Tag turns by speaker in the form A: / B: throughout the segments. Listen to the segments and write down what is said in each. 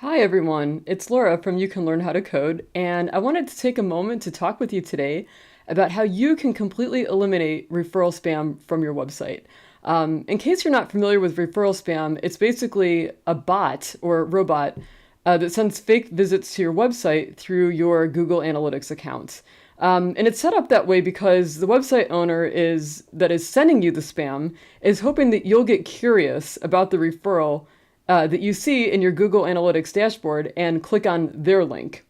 A: Hi everyone, it's Laura from You Can Learn How to Code, and I wanted to take a moment to talk with you today about how you can completely eliminate referral spam from your website. In case you're not familiar with referral spam, it's basically a bot or robot that sends fake visits to your website through your Google Analytics account. And it's set up that way because the website owner that is sending you the spam is hoping that you'll get curious about the referral that you see in your Google Analytics dashboard and click on their link.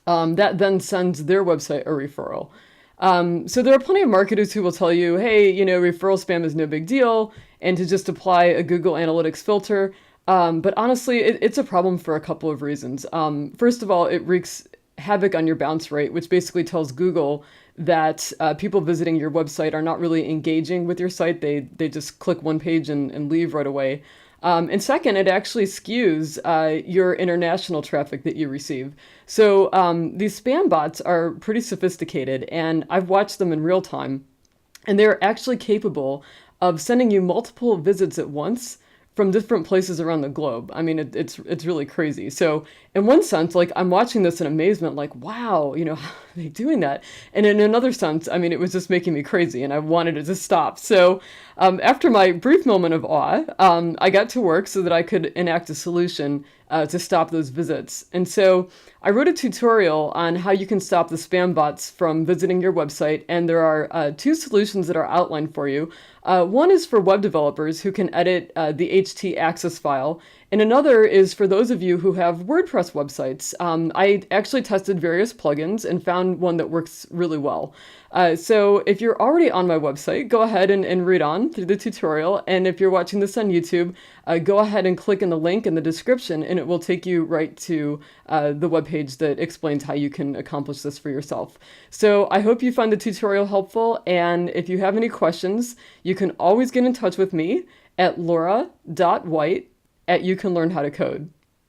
A: That then sends their website a referral. So there are plenty of marketers who will tell you, hey, referral spam is no big deal, and to just apply a Google Analytics filter. But honestly, it's a problem for a couple of reasons. First of all, it wreaks havoc on your bounce rate, which basically tells Google that people visiting your website are not really engaging with your site. They just click one page and leave right away. And second, it actually skews your international traffic that you receive. So these spam bots are pretty sophisticated, and I've watched them in real time, and they're actually capable of sending you multiple visits at once from different places around the globe. I mean, it's really crazy. So in one sense, like I'm watching this in amazement, like, wow, how are they doing that? And in another sense, I mean, it was just making me crazy and I wanted it to stop. So after my brief moment of awe, I got to work so that I could enact a solution to stop those visits. And so I wrote a tutorial on how you can stop the spam bots from visiting your website, and there are two solutions that are outlined for you. One is for web developers who can edit the htaccess file, and another is for those of you who have WordPress websites. I actually tested various plugins and found one that works really well. So if you're already on my website, go ahead and read on through the tutorial. And if you're watching this on YouTube, go ahead and click in the link in the description, and it will take you right to the webpage that explains how you can accomplish this for yourself. So I hope you find the tutorial helpful. And if you have any questions, you can always get in touch with me at laura.white@youcanlearnhowtocode.